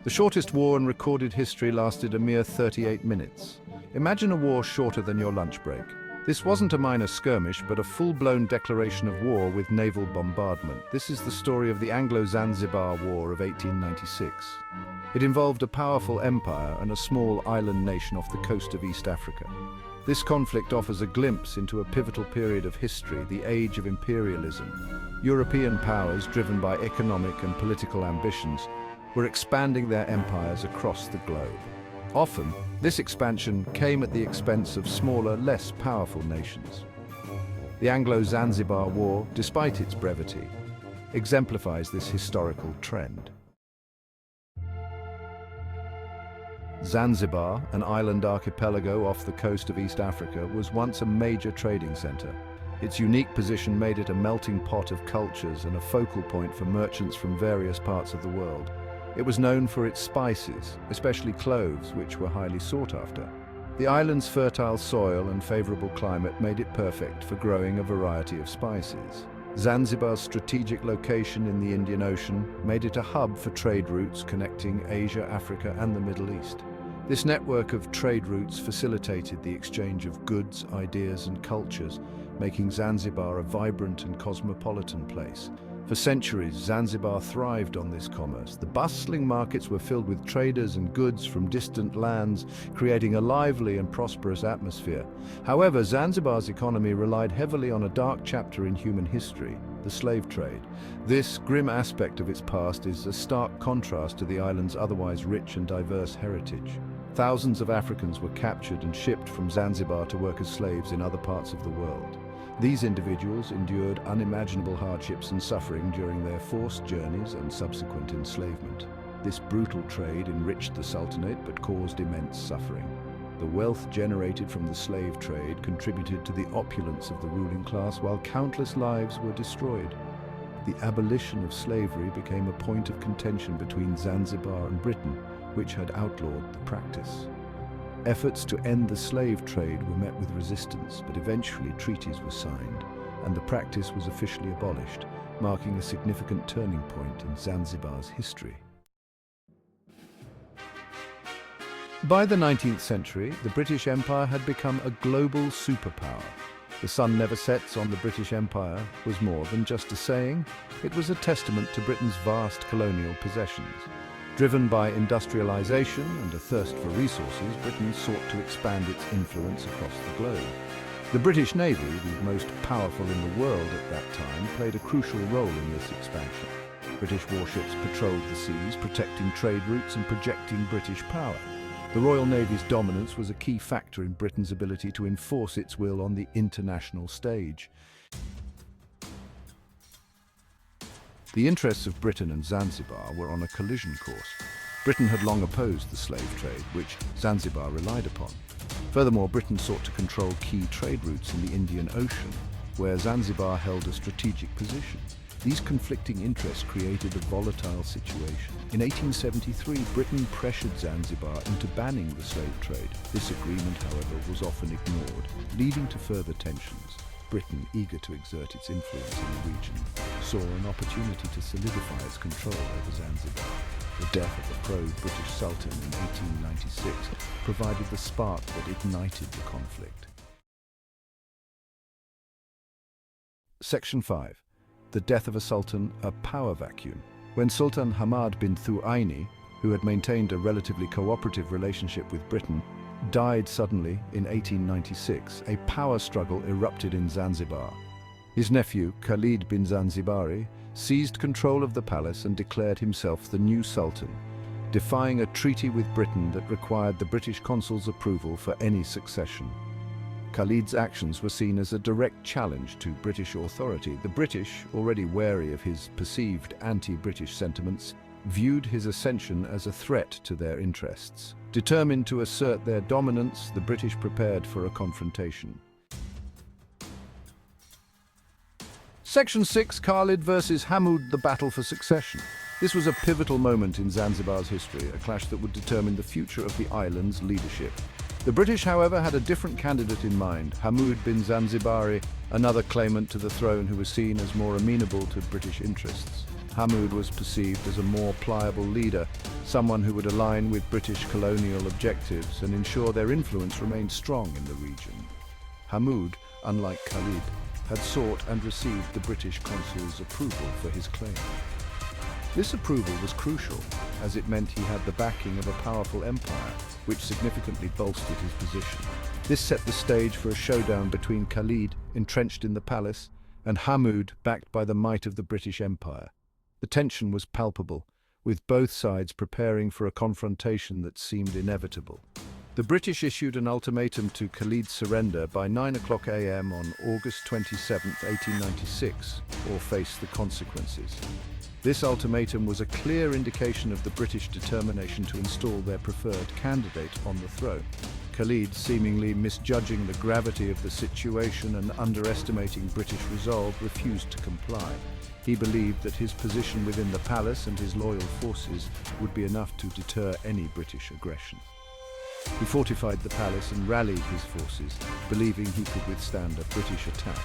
The shortest war in recorded history lasted a mere 38 minutes. Imagine a war shorter than your lunch break. This wasn't a minor skirmish, but a full-blown declaration of war with naval bombardment. This is the story of the Anglo-Zanzibar War of 1896. It involved a powerful empire and a small island nation off the coast of East Africa. This conflict offers a glimpse into a pivotal period of history, the age of imperialism. European powers, driven by economic and political ambitions, were expanding their empires across the globe. Often, this expansion came at the expense of smaller, less powerful nations. The Anglo-Zanzibar War, despite its brevity, exemplifies this historical trend. Zanzibar, an island archipelago off the coast of East Africa, was once a major trading center. Its unique position made it a melting pot of cultures and a focal point for merchants from various parts of the world. It was known for its spices, especially cloves, which were highly sought after. The island's fertile soil and favorable climate made it perfect for growing a variety of spices. Zanzibar's strategic location in the Indian Ocean made it a hub for trade routes connecting Asia, Africa, and the Middle East. This network of trade routes facilitated the exchange of goods, ideas, and cultures, making Zanzibar a vibrant and cosmopolitan place. For centuries, Zanzibar thrived on this commerce. The bustling markets were filled with traders and goods from distant lands, creating a lively and prosperous atmosphere. However, Zanzibar's economy relied heavily on a dark chapter in human history, the slave trade. This grim aspect of its past is a stark contrast to the island's otherwise rich and diverse heritage. Thousands of Africans were captured and shipped from Zanzibar to work as slaves in other parts of the world. These individuals endured unimaginable hardships and suffering during their forced journeys and subsequent enslavement. This brutal trade enriched the Sultanate but caused immense suffering. The wealth generated from the slave trade contributed to the opulence of the ruling class, while countless lives were destroyed. The abolition of slavery became a point of contention between Zanzibar and Britain, which had outlawed the practice. Efforts to end the slave trade were met with resistance, but eventually treaties were signed, and the practice was officially abolished, marking a significant turning point in Zanzibar's history. By the 19th century, the British Empire had become a global superpower. The sun never sets on the British Empire was more than just a saying. It was a testament to Britain's vast colonial possessions. Driven by industrialization and a thirst for resources, Britain sought to expand its influence across the globe. The British Navy, the most powerful in the world at that time, played a crucial role in this expansion. British warships patrolled the seas, protecting trade routes and projecting British power. The Royal Navy's dominance was a key factor in Britain's ability to enforce its will on the international stage. The interests of Britain and Zanzibar were on a collision course. Britain had long opposed the slave trade, which Zanzibar relied upon. Furthermore, Britain sought to control key trade routes in the Indian Ocean, where Zanzibar held a strategic position. These conflicting interests created a volatile situation. In 1873, Britain pressured Zanzibar into banning the slave trade. This agreement, however, was often ignored, leading to further tensions. Britain, eager to exert its influence in the region, saw an opportunity to solidify its control over Zanzibar. The death of the pro-British Sultan in 1896 provided the spark that ignited the conflict. Section 5. The death of a sultan, a power vacuum. When Sultan Hamad bin Thuwaini, who had maintained a relatively cooperative relationship with Britain, died suddenly in 1896, a power struggle erupted in Zanzibar. His nephew, Khalid bin Zanzibari, seized control of the palace and declared himself the new sultan, defying a treaty with Britain that required the British consul's approval for any succession. Khalid's actions were seen as a direct challenge to British authority. The British, already wary of his perceived anti-British sentiments, viewed his ascension as a threat to their interests. Determined to assert their dominance, the British prepared for a confrontation. Section 6, Khalid versus Hamoud, the battle for succession. This was a pivotal moment in Zanzibar's history, a clash that would determine the future of the island's leadership. The British, however, had a different candidate in mind, Hamoud bin Zanzibari, another claimant to the throne who was seen as more amenable to British interests. Hamoud was perceived as a more pliable leader, someone who would align with British colonial objectives and ensure their influence remained strong in the region. Hamoud, unlike Khalid, had sought and received the British consul's approval for his claim. This approval was crucial, as it meant he had the backing of a powerful empire, which significantly bolstered his position. This set the stage for a showdown between Khalid, entrenched in the palace, and Hamoud, backed by the might of the British Empire. The tension was palpable, with both sides preparing for a confrontation that seemed inevitable. The British issued an ultimatum to Khalid's surrender by 9 a.m. on August 27, 1896, or face the consequences. This ultimatum was a clear indication of the British determination to install their preferred candidate on the throne. Khalid, seemingly misjudging the gravity of the situation and underestimating British resolve, refused to comply. He believed that his position within the palace and his loyal forces would be enough to deter any British aggression. He fortified the palace and rallied his forces, believing he could withstand a British attack.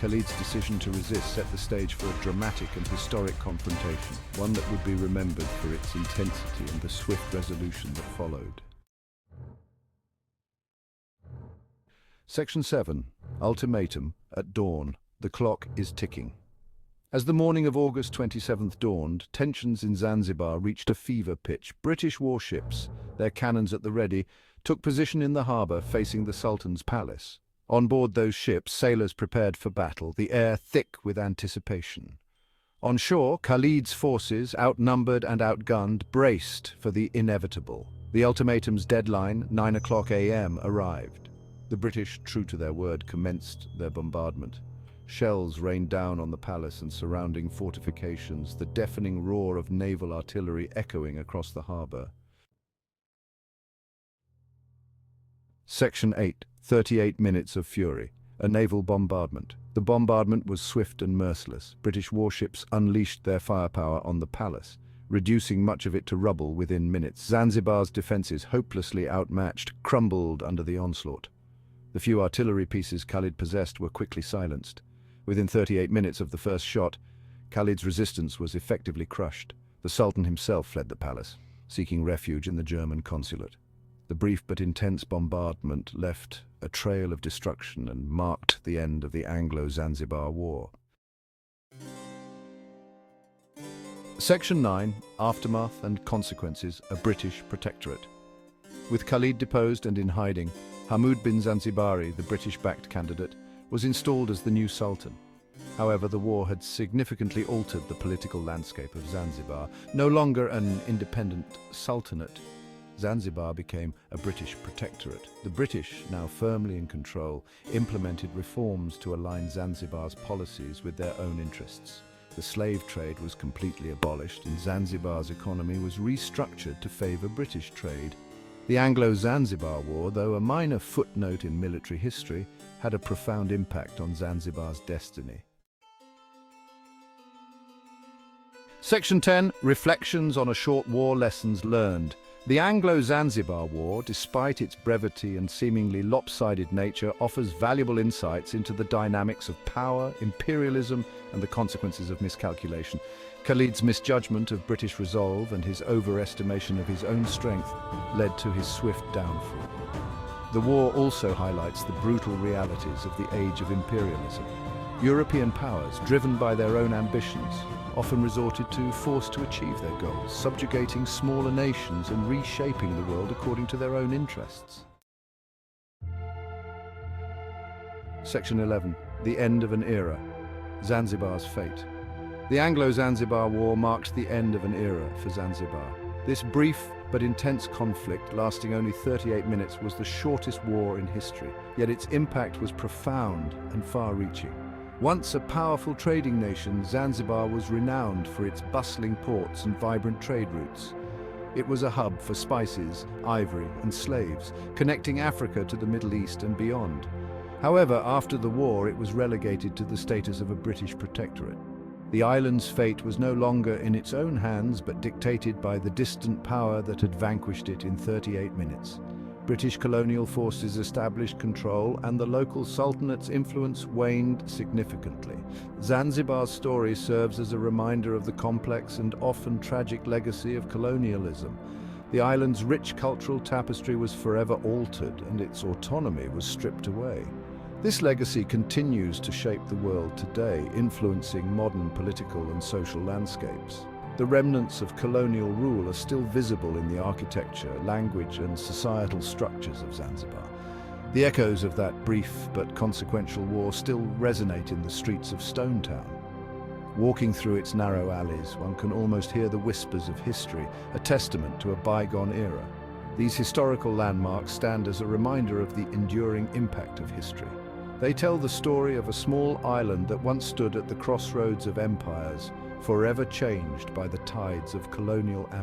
Khalid's decision to resist set the stage for a dramatic and historic confrontation, one that would be remembered for its intensity and the swift resolution that followed. Section 7. Ultimatum. At dawn. The clock is ticking. As the morning of August 27th dawned, tensions in Zanzibar reached a fever pitch. British warships, their cannons at the ready, took position in the harbour facing the Sultan's palace. On board those ships, sailors prepared for battle, the air thick with anticipation. On shore, Khalid's forces, outnumbered and outgunned, braced for the inevitable. The ultimatum's deadline, 9 a.m., arrived. The British, true to their word, commenced their bombardment. Shells rained down on the palace and surrounding fortifications, the deafening roar of naval artillery echoing across the harbour. Section 8. 38 minutes of fury. A naval bombardment. The bombardment was swift and merciless. British warships unleashed their firepower on the palace, reducing much of it to rubble within minutes. Zanzibar's defences, hopelessly outmatched, crumbled under the onslaught. The few artillery pieces Khalid possessed were quickly silenced. Within 38 minutes of the first shot, Khalid's resistance was effectively crushed. The Sultan himself fled the palace, seeking refuge in the German consulate. The brief but intense bombardment left a trail of destruction and marked the end of the Anglo-Zanzibar War. Section 9. Aftermath and Consequences. A British Protectorate. With Khalid deposed and in hiding, Hamoud bin Zanzibari, the British-backed candidate, was installed as the new Sultan. However, the war had significantly altered the political landscape of Zanzibar. No longer an independent sultanate, Zanzibar became a British protectorate. The British, now firmly in control, implemented reforms to align Zanzibar's policies with their own interests. The slave trade was completely abolished, and Zanzibar's economy was restructured to favour British trade. The Anglo-Zanzibar War, though a minor footnote in military history, had a profound impact on Zanzibar's destiny. Section 10. Reflections on a short war. Lessons learned. The Anglo-Zanzibar War, despite its brevity and seemingly lopsided nature, offers valuable insights into the dynamics of power, imperialism, and the consequences of miscalculation. Khalid's misjudgment of British resolve and his overestimation of his own strength led to his swift downfall. The war also highlights the brutal realities of the age of imperialism. European powers, driven by their own ambitions, often resorted to force to achieve their goals, subjugating smaller nations and reshaping the world according to their own interests. Section 11. The End of an Era. Zanzibar's Fate. The Anglo-Zanzibar War marked the end of an era for Zanzibar. This brief but intense conflict, lasting only 38 minutes, was the shortest war in history, yet its impact was profound and far-reaching. Once a powerful trading nation, Zanzibar was renowned for its bustling ports and vibrant trade routes. It was a hub for spices, ivory, and slaves, connecting Africa to the Middle East and beyond. However, after the war, it was relegated to the status of a British protectorate. The island's fate was no longer in its own hands, but dictated by the distant power that had vanquished it in 38 minutes. British colonial forces established control, and the local sultanate's influence waned significantly. Zanzibar's story serves as a reminder of the complex and often tragic legacy of colonialism. The island's rich cultural tapestry was forever altered, and its autonomy was stripped away. This legacy continues to shape the world today, influencing modern political and social landscapes. The remnants of colonial rule are still visible in the architecture, language, and societal structures of Zanzibar. The echoes of that brief but consequential war still resonate in the streets of Stone Town. Walking through its narrow alleys, one can almost hear the whispers of history, a testament to a bygone era. These historical landmarks stand as a reminder of the enduring impact of history. They tell the story of a small island that once stood at the crossroads of empires, forever changed by the tides of colonial ambition.